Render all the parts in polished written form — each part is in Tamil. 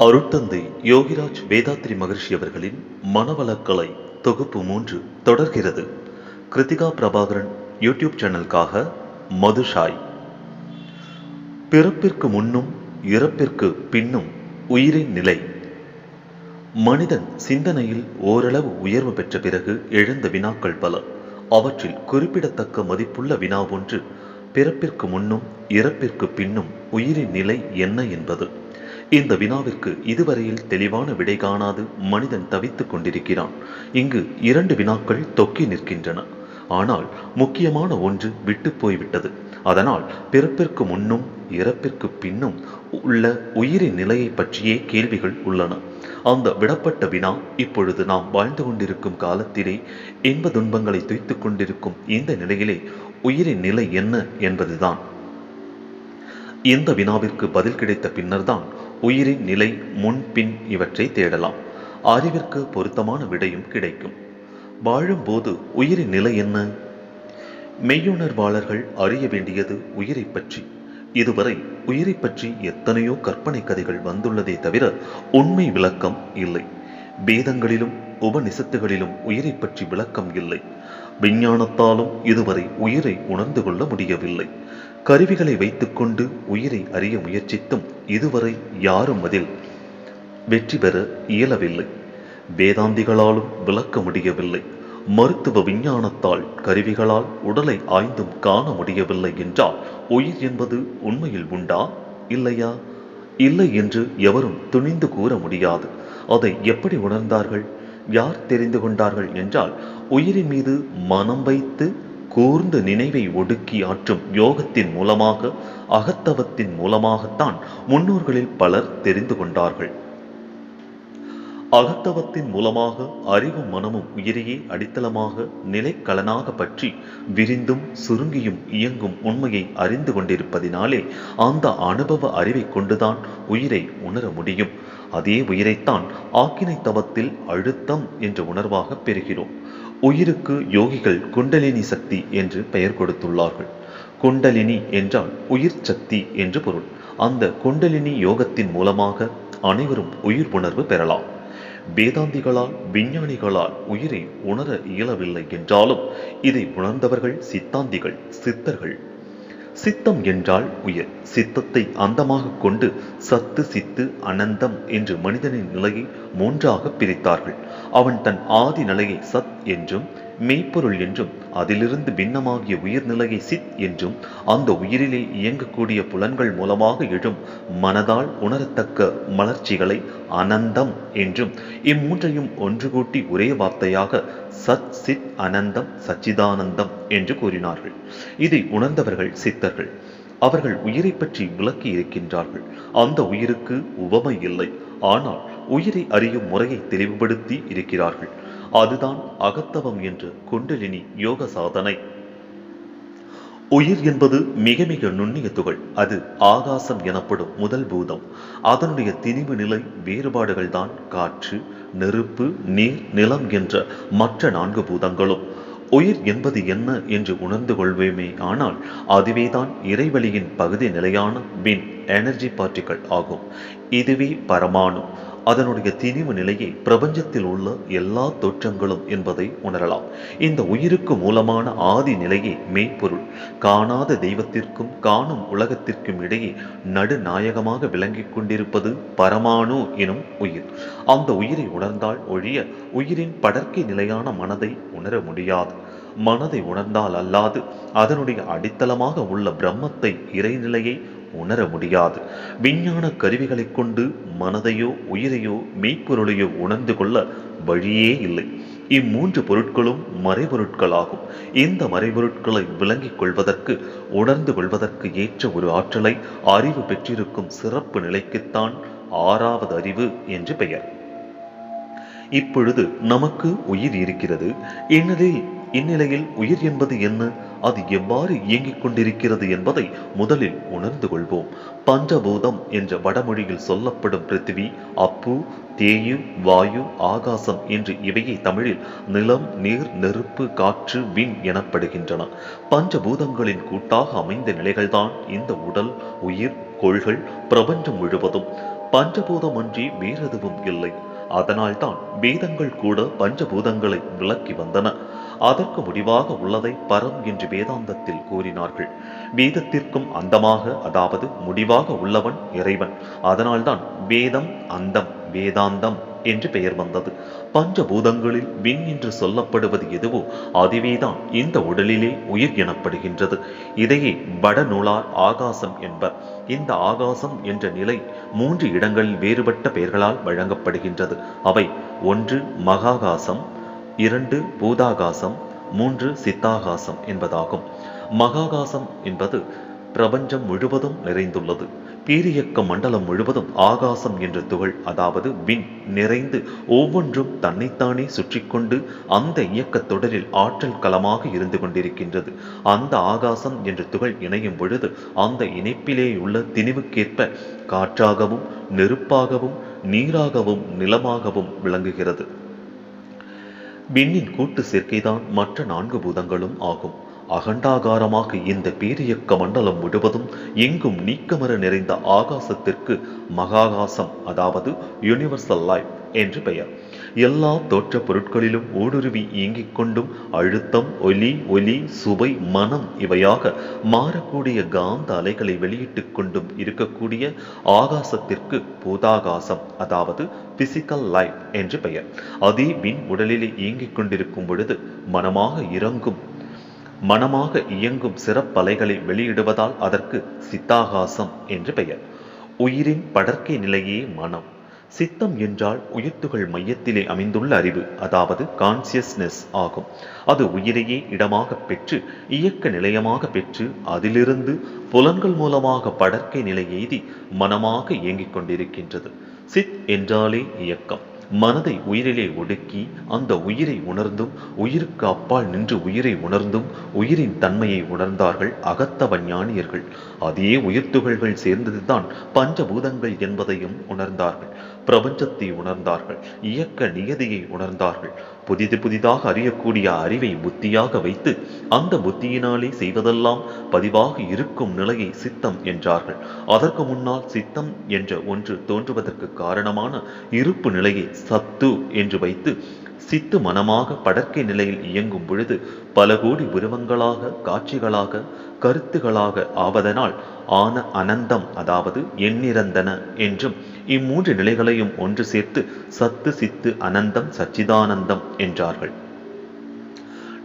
அருட்தந்தை யோகிராஜ் வேதாத்ரி மகர்ஷி அவர்களின் மனவளக்கலை தொகுப்பு 3 தொடர்கிறது. கிருத்திகா பிரபாகரன் யூடியூப் சேனலுக்காக மதுஷாய். பிறப்பிற்கு முன்னும் இறப்பிற்கு பின்னும் உயிரின் நிலை. மனிதன் சிந்தனையில் ஓரளவு உயர்வு பெற்ற பிறகு எழுந்த வினாக்கள் பல. அவற்றில் குறிப்பிடத்தக்க மதிப்புள்ள வினா ஒன்று, பிறப்பிற்கு முன்னும் இறப்பிற்கு பின்னும் உயிரின் நிலை என்ன என்பது. இந்த வினாவிற்கு இதுவரையில் தெளிவான விடை காணாது மனிதன் தவித்துக் கொண்டிருக்கிறான். இங்கு 2 வினாக்கள் தொக்கி நிற்கின்றன. ஆனால் முக்கியமான ஒன்று விட்டு போய்விட்டது. அதனால் பிறப்பிற்கு முன்னும் இறப்பிற்கு பின்னும் உள்ள உயிரின் நிலையை பற்றியே கேள்விகள் உள்ளன. அந்த விடப்பட்ட வினா இப்பொழுது நாம் வாழ்ந்து கொண்டிருக்கும் காலத்திலே இன்ப துன்பங்களை துய்த்துக் கொண்டிருக்கும் இந்த நிலையிலே உயிரின் நிலை என்ன என்பதுதான். இந்த வினாவிற்கு பதில் கிடைத்த பின்னர்தான் உயிரின் நிலை முன்பின் இவற்றை தேடலாம். அறிவிற்கு பொருத்தமான விடையும் கிடைக்கும். வாழும்போது உயிரின் நிலை என்ன? மெய்யுணர்வாளர்கள் அறிய வேண்டியது உயிரை பற்றி. இதுவரை உயிரை பற்றி எத்தனையோ கற்பனை கதைகள் வந்துள்ளதே தவிர உண்மை விளக்கம் இல்லை. வேதங்களிலும் உபநிஷத்துகளிலும் உயிரை பற்றி விளக்கம் இல்லை. விஞ்ஞானத்தாலும் இதுவரை உயிரை உணர்ந்து கொள்ள முடியவில்லை. கருவிகளை வைத்துக்கொண்டு உயிரை அறிய முயற்சித்தும் இதுவரை யாரும் அதில் வெற்றி பெற இயலவில்லை. வேதாந்திகளாலும் விளக்க முடியவில்லை. மருத்துவ விஞ்ஞானத்தால் கருவிகளால் உடலை ஆய்ந்தும் காண முடியவில்லை என்றால் உயிர் என்பது உண்மையில் உண்டா இல்லையா? இல்லை என்று எவரும் துணிந்து கூற முடியாது. அதை எப்படி உணர்ந்தார்கள், யார் தெரிந்து கொண்டார்கள் என்றால், உயிரின் மீது மனம் வைத்து கூர்ந்து நினைவை ஒடுக்கி ஆற்றும் யோகத்தின் மூலமாக, அகத்தவத்தின் மூலமாகத்தான் முன்னோர்களில் பலர் தெரிந்து கொண்டார்கள். அகத்தவத்தின் மூலமாக அறிவும் மனமும் உயிரையே அடித்தளமாக நிலைக்கலனாக பற்றி விரிந்தும் சுருங்கியும் இயங்கும் உண்மையை அறிந்து கொண்டிருப்பதினாலே அந்த அனுபவ அறிவை கொண்டுதான் உயிரை உணர முடியும். அதே உயிரைத்தான் ஆக்கினை தவத்தில் அழுத்தம் என்ற உணர்வாக பெறுகிறோம். உயிருக்கு யோகிகள் குண்டலினி சக்தி என்று பெயர் கொடுத்துள்ளார்கள். குண்டலினி என்றால் உயிர் சக்தி என்று பொருள். அந்த குண்டலினி யோகத்தின் மூலமாக அனைவரும் உயிர் உணர்வு பெறலாம். வேதாந்திகளால் விஞ்ஞானிகளால் உயிரை உணர இயலவில்லை என்றாலும் இதை உணர்ந்தவர்கள் சித்தாந்திகள், சித்தர்கள். சித்தம் என்றால் உயிர். சித்தத்தை அந்தமாக கொண்டு சத்து, சித்து, அனந்தம் என்று மனிதனின் நிலையை 3ஆக பிரித்தார்கள். அவன் தன் ஆதி நிலையை சத் என்றும், மெய்ப்பொருள் என்றும், அதிலிருந்து பின்னமாகிய உயிர்நிலையை சித் என்றும், அந்த உயிரிலே இயங்கக்கூடிய புலன்கள் மூலமாக எழும் மனதால் உணரத்தக்க மலர்ச்சிகளை அனந்தம் என்றும், இம்மூன்றையும் ஒன்று கூட்டி ஒரே வார்த்தையாக சத், சித், அனந்தம், சச்சிதானந்தம் என்று கூறினார்கள். இதை உணர்ந்தவர்கள் சித்தர்கள். அவர்கள் உயிரை பற்றி விளக்கி இருக்கின்றார்கள். அந்த உயிருக்கு உவமை இல்லை. ஆனால் உயிரை அறியும் முறையை தெளிவுபடுத்தி இருக்கிறார்கள். அதுதான் அகத்தவம் என்ற குண்டலினி யோக சாதனை. உயிர் என்பது மிக மிக நுண்ணிய துகள். அது ஆகாசம் எனப்படும் முதல் பூதம். அதனுடைய திணிவு நிலை வேறுபாடுகள் தான் காற்று, நெருப்பு, நீர், நிலம் என்ற மற்ற 4 பூதங்களும். உயிர் என்பது என்ன என்று உணர்ந்து கொள்வேமே ஆனால் அதுவேதான் இறைவெளியின் பகுதி நிலையான பின் எனர்ஜி பார்ட்டிகள் ஆகும். இதுவே பரமாணு. அதனுடைய திணிவு நிலையை பிரபஞ்சத்தில் உள்ள எல்லா தோற்றங்களும் என்பதை உணரலாம். இந்த உயிருக்கு மூலமான ஆதி நிலையே மெய்ப்பொருள். காணாத தெய்வத்திற்கும் காணும் உலகத்திற்கும் இடையே நடுநாயகமாக விளங்கிக் கொண்டிருப்பது பரமாணு எனும் உயிர். அந்த உயிரை உணர்ந்தால் ஒழிய உயிரின் படர்க்கை நிலையான மனதை உணர முடியாது. மனதை உணர்ந்தால் அல்லாது அதனுடைய அடித்தளமாக உள்ள பிரம்மத்தை, இறைநிலையை உணர முடியாது. விஞ்ஞான கருவிகளை கொண்டு மனதையோ உயிரையோ மெய்ப்பொருளையோ உணர்ந்து கொள்ள வழியே இல்லை. இம்மூன்று பொருட்களும் மறைபொருட்களாகும். இந்த மறைபொருட்களை விளங்கிக் கொள்வதற்கு, உணர்ந்து கொள்வதற்கு ஏற்ற ஒரு ஆற்றலை அறிவு பெற்றிருக்கும் சிறப்பு நிலைக்குத்தான் 6வது அறிவு என்று பெயர். இப்பொழுது நமக்கு உயிர் இருக்கிறது. இந்நிலையில் உயிர் என்பது என்ன, அது எவ்வாறு இயங்கிக் கொண்டிருக்கிறது என்பதை முதலில் உணர்ந்து கொள்வோம். பஞ்சபூதம் என்ற வடமொழியில் சொல்லப்படும் பிருத்திவி, அப்பு, தேயு, வாயு, ஆகாசம் என்று இவையே தமிழில் நிலம், நீர், நெருப்பு, காற்று, விண் எனப்படுகின்றன. பஞ்சபூதங்களின் கூட்டாக அமைந்த நிலைகள்தான் இந்த உடல், உயிர், கோள்கள், பிரபஞ்சம் முழுவதும். பஞ்சபூதம் அன்றி வேறெதுவும் இல்லை. அதனால்தான் வேதங்கள் கூட பஞ்சபூதங்களை விளக்கி வந்தன. அதற்கு முடிவாக உள்ளதை பரம் என்று வேதாந்தத்தில் கூறினார்கள். வேதத்திற்கும் அந்தமாக, அதாவது முடிவாக உள்ளவன் இறைவன். அதனால்தான் வேதம் அந்தம், வேதாந்தம் என்று பெயர் வந்தது. பஞ்சபூதங்களில் விண் என்று சொல்லப்படுவது எதுவோ அதுவேதான் இந்த உடலிலே உயிர் எனப்படுகின்றது. இதையே வடநூலார் ஆகாசம் என்பர். இந்த ஆகாசம் என்ற நிலை 3 இடங்களில் வேறுபட்ட பெயர்களால் வழங்கப்படுகின்றது. அவை 1 மகாகாசம், 2 பூதாகாசம், 3 சித்தாகாசம் என்பதாகும். மகாகாசம் என்பது பிரபஞ்சம் முழுவதும் நிறைந்துள்ளது. பேரியக்க மண்டலம் முழுவதும் ஆகாசம் என்ற துகள், அதாவது விண் நிறைந்து ஒவ்வொன்றும் தன்னைத்தானே சுற்றி கொண்டு அந்த இயக்க தொடரில் ஆற்றல் களமாக இருந்து கொண்டிருக்கின்றது. அந்த ஆகாசம் என்ற துகள் இணையும் பொழுது அந்த இணைப்பிலே உள்ள திணிவுக்கேற்ப காற்றாகவும் நெருப்பாகவும் நீராகவும் நிலமாகவும் விளங்குகிறது. விண்ணின் கூட்டு சேர்க்கைதான் மற்ற 4 பூதங்களும் ஆகும். அகண்டாகாரமாக இந்த பேரியக்க மண்டலம் முழுவதும் எங்கும் நீக்கமர நிறைந்த ஆகாசத்திற்கு மகாகாசம், அதாவது யூனிவர்சல் லைஃப் என்று பெயர். எல்லா தோற்ற பொருட்களிலும் ஊடுருவி இயங்கிக் கொண்டும் அழுத்தம், ஒலி, சுவை, மனம் இவையாக மாறக்கூடிய காந்த அலைகளை வெளியிட்டுக் கொண்டும் இருக்கக்கூடிய ஆகாசத்திற்கு பூதாகாசம், அதாவது பிசிக்கல் லைஃப் என்று பெயர். அதே விண் உடலிலே இயங்கிக் கொண்டிருக்கும் பொழுது மனமாக இயங்கும் சிறப்பலைகளை வெளியிடுவதால் அதற்கு சித்தாகாசம் என்று பெயர். உயிரின் படர்க்கை நிலையே மனம். சித்தம் என்றால் உயிர்த்துகள் மையத்திலே அமைந்துள்ள அறிவு, அதாவது கான்சியஸ்னஸ் ஆகும். அது உயிரையே இடமாக பெற்று இயக்க நிலையமாக பெற்று அதிலிருந்து புலன்கள் மூலமாக படர்க்கை நிலை எய்தி மனமாக இயங்கிக் கொண்டிருக்கின்றது. சித் என்றாலே இயக்கம். மனதை உயிரிலே ஒடுக்கி அந்த உயிரை உணர்ந்தும் உயிருக்கு அப்பால் நின்று உயிரை உணர்ந்தும் உயிரின் தன்மையை உணர்ந்தார்கள் அகத்தவ ஞானியர்கள். அதே உயிர்த்துகள்கள் சேர்ந்ததுதான் பஞ்சபூதங்கள் என்பதையும் உணர்ந்தார்கள். பிரபஞ்சத்தை உணர்ந்தார்கள். இயக்க நியதியை உணர்ந்தார்கள். புதிதாக அறியக்கூடிய அறிவை புத்தியாக வைத்து அந்த புத்தியினாலே செய்வதெல்லாம் பதிவாக இருக்கும் நிலையை சித்தம் என்றார்கள். அதற்கு முன்னால் சித்தம் என்ற ஒன்று தோன்றுவதற்கு காரணமான இருப்பு நிலையை சத்து என்று வைத்து சித்து மனமாக படர்க்கை நிலையில் இயங்கும் பொழுது பல கோடி உருவங்களாக, காட்சிகளாக, கருத்துகளாக ஆவதனால் ஆன அனந்தம், அதாவது எண்ணிறந்தன என்றும் இம்மூன்று நிலைகளையும் ஒன்று சேர்த்து சத்து, சித்து, அனந்தம், சச்சிதானந்தம் என்றார்கள்.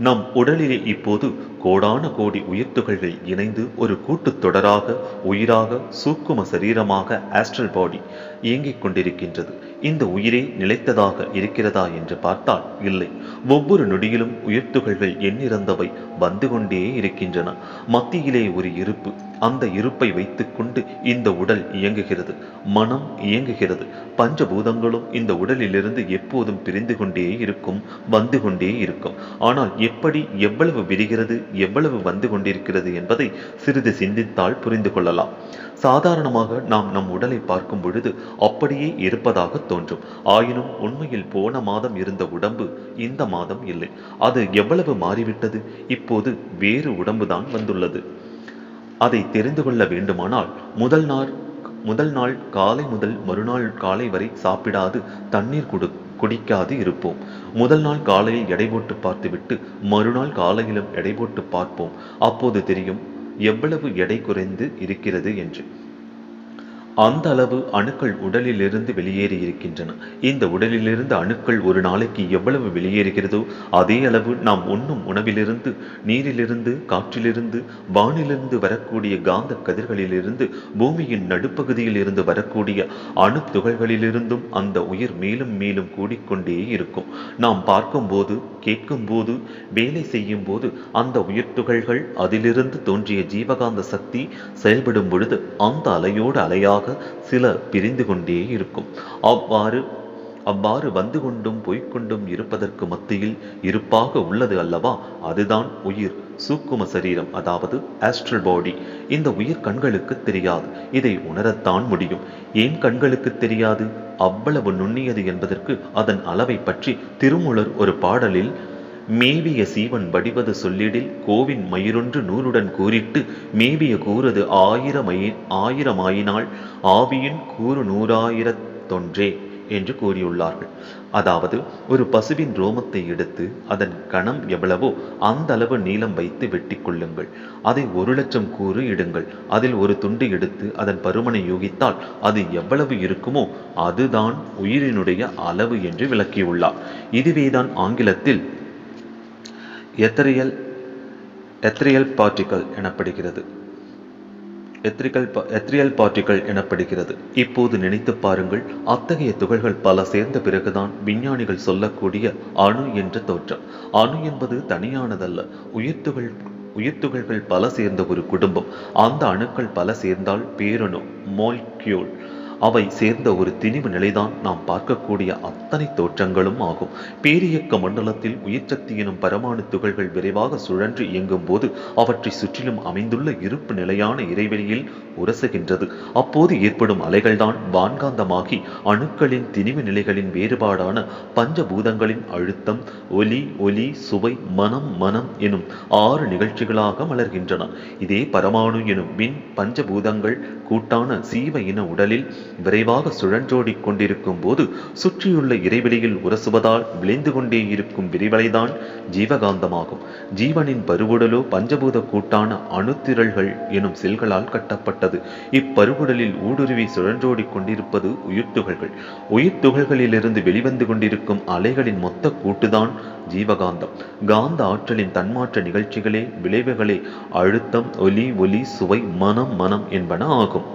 நம் உடலிலே இப்போது கோடான கோடி உயிர்த்துகள்கள் இணைந்து ஒரு கூட்டுத் தொடராக, உயிராக, சூக்கும சரீரமாக ஆஸ்ட்ரல் பாடி இயங்கிக் கொண்டிருக்கின்றது. இந்த உயிரே நிலைத்ததாக இருக்கிறதா என்று பார்த்தால் இல்லை. ஒவ்வொரு நொடியிலும் உயிர்த்துகள்கள் எண்ணிறந்தவை வந்து கொண்டே இருக்கின்றன. மத்தியிலே ஒரு இருப்பு. அந்த இருப்பை வைத்துக்கொண்டு இந்த உடல் இயங்குகிறது, மனம் இயங்குகிறது. பஞ்சபூதங்களும் இந்த உடலிலிருந்து எப்போதும் பிரிந்து கொண்டே இருக்கும், வந்து கொண்டே இருக்கும். ஆனால் எப்படி, எவ்வளவு விரிகிறது, எவ்வளவு வந்து கொண்டிருக்கிறது என்பதை சிறிது சிந்தித்தால் புரிந்து கொள்ளலாம். சாதாரணமாக நாம் நம் உடலை பார்க்கும் பொழுது அப்படியே இருப்பதாக தோன்றும். ஆயினும் உண்மையில் போன மாதம் இருந்த உடம்பு இந்த மாதம் இல்லை. அது எவ்வளவு மாறிவிட்டது. இப்போது வேறு உடம்புதான் வந்துள்ளது. அதை தெரிந்து கொள்ள வேண்டுமானால் முதல் நாள் காலை முதல் மறுநாள் காலை வரை சாப்பிடாது தண்ணீர் குடிக்காது இருப்போம். முதல் நாள் காலையில் எடை போட்டு பார்த்துவிட்டு மறுநாள் காலையிலும் எடை போட்டு பார்ப்போம். அப்போது தெரியும் எவ்வளவு எடை குறைந்து இருக்கிறது என்று. அந்த அளவு அணுக்கள் உடலிலிருந்து வெளியேறி இருக்கின்றன. இந்த உடலிலிருந்து அணுக்கள் ஒரு நாளைக்கு எவ்வளவு வெளியேறுகிறதோ அதே அளவு நாம் உண்ணும் உணவிலிருந்து, நீரிலிருந்து, காற்றிலிருந்து, வானிலிருந்து வரக்கூடிய காந்த கதிர்களிலிருந்து, பூமியின் நடுப்பகுதியில் இருந்து வரக்கூடிய அணு துகள்களிலிருந்தும் அந்த உயிர் மேலும் மேலும் கூடிக்கொண்டே இருக்கும். நாம் பார்க்கும்போது, கேட்கும்போது, வேலை செய்யும் போது அந்த உயிர் துகள்கள், அதிலிருந்து தோன்றிய ஜீவகாந்த சக்தி செயல்படும் பொழுது அந்த அலையோடு அலையாக சில பிரிந்து கொண்டே இருக்கும். அவ்வாறு வந்து கொண்டும் போய்கொண்டும் இருப்பதற்கு மத்தியில் இருப்பாக உள்ளது அல்லவா, அதுதான் உயிர், சூக்கும சரீரம், அதாவது ஆஸ்ட்ரல் பாடி. இந்த உயிர் கண்களுக்கு தெரியாது. இதை உணரத்தான் முடியும். ஏன் கண்களுக்கு தெரியாது? அவ்வளவு நுண்ணியது என்பதற்கு அதன் அளவை பற்றி திருமூலர் ஒரு பாடலில் மேவிய சீவன் வடிவது சொல்லிடில் கோவின் மயிரொன்று நூறுடன் கூறிட்டு மேவிய கூறது ஆயிரமாயினால் ஆவியின் கூறு 100,000 என்று கூறியுள்ளார்கள். அதாவது ஒரு பசுவின் ரோமத்தை எடுத்து அதன் கணம் எவ்வளவோ அந்த அளவு நீளம் வைத்து வெட்டி கொள்ளுங்கள். அதை 1,00,000 கூறு இடுங்கள். அதில் ஒரு துண்டு எடுத்து அதன் பருமனை யூகித்தால் அது எவ்வளவு இருக்குமோ அதுதான் உயிரினுடைய அளவு என்று விளக்கியுள்ளார். இதுவேதான் ஆங்கிலத்தில் எத்திரியல் பார்ட்டிகல் எனப்படுகிறது. இப்போது நினைத்து பாருங்கள், அத்தகைய துகள்கள் பல சேர்ந்த பிறகுதான் விஞ்ஞானிகள் சொல்லக்கூடிய அணு என்ற தோற்றம். அணு என்பது தனியானதல்ல, உயிர்த்துகள்கள் பல சேர்ந்த ஒரு குடும்பம். அந்த அணுக்கள் பல சேர்ந்தால் பேரணு, மோல்கியூல், அவை சேர்ந்த ஒரு திணிவு நிலைதான் நாம் பார்க்கக்கூடிய அத்தனை தோற்றங்களும் ஆகும். பேரியக்க மண்டலத்தில் உயிர் சக்தி எனும் பரமாணு துகள்கள் விரைவாக சுழன்று இயங்கும் போது அவற்றை சுற்றிலும் அமைந்துள்ள இருப்பு நிலையான இறைவெளியில் உரசுகின்றது. அப்போது ஏற்படும் அலைகள்தான் வான்காந்தமாகி அணுக்களின் திணிவு நிலைகளின் வேறுபாடான பஞ்சபூதங்களின் அழுத்தம், ஒலி, சுவை, மனம் எனும் 6 நிகழ்ச்சிகளாக மலர்கின்றன. இதே பரமாணு எனும் விண் பஞ்சபூதங்கள் கூட்டான சீவ இன உடலில் விரைவாக சுழன்றோடி கொண்டிருக்கும் போது சுற்றியுள்ள இறைவெளியில் உரசுவதால் விளைந்து கொண்டே இருக்கும் விரிவலைதான் ஜீவகாந்தமாகும். ஜீவனின் பருவுடலோ பஞ்சபூத கூட்டான அணுத்திரள்கள் எனும் செல்களால் கட்டப்பட்டது. இப்பருவுடலில் ஊடுருவி சுழன்றோடி கொண்டிருப்பது உயிர்த்துகள்கள். உயிர்த்துகள்களிலிருந்து வெளிவந்து கொண்டிருக்கும் அலைகளின் மொத்த கூட்டுதான் ஜீவகாந்தம். காந்த ஆற்றலின் தன்மாற்ற நிகழ்ச்சிகளே விளைவுகளே அழுத்தம், ஒலி, சுவை, மனம் என்பன ஆகும்.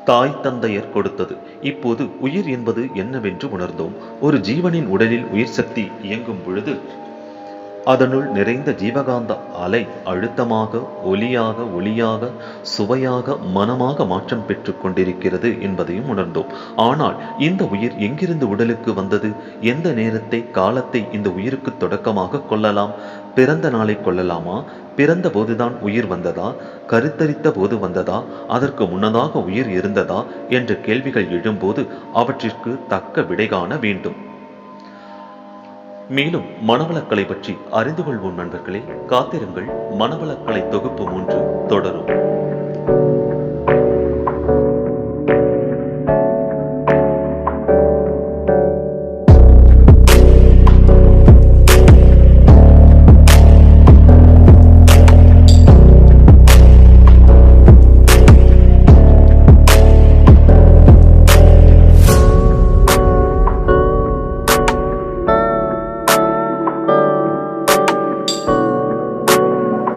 தாய் தந்தையர் கொடுத்தது. இப்போது உயிர் என்பது என்னவென்று உணர்ந்தோம். ஒரு ஜீவனின் உடலில் உயிர் சக்தி இயங்கும் பொழுது அதனுள் நிறைந்த ஜீவகாந்த அலை அழுத்தமாக, ஒலியாக, சுவையாக, மனமாக மாற்றம் பெற்று கொண்டிருக்கிறது என்பதையும் உணர்ந்தோம். ஆனால் இந்த உயிர் எங்கிருந்து உடலுக்கு வந்தது? எந்த நேரத்தை, காலத்தை இந்த உயிருக்கு தொடக்கமாக கொள்ளலாம்? பிறந்த நாளை கொள்ளலாமா? பிறந்த போதுதான் உயிர் வந்ததா? கருத்தரித்த போது வந்ததா? அதற்கு முன்னதாக உயிர் இருந்ததா என்ற கேள்விகள் எழும்போது அவற்றிற்கு தக்க விடை காண வேண்டும். மேலும் மனவளக்கலை பற்றி அறிந்து கொள்வோம் நண்பர்களே. காத்திருங்கள். மனவளக்கலை தொகுப்பு 3 தொடரும்.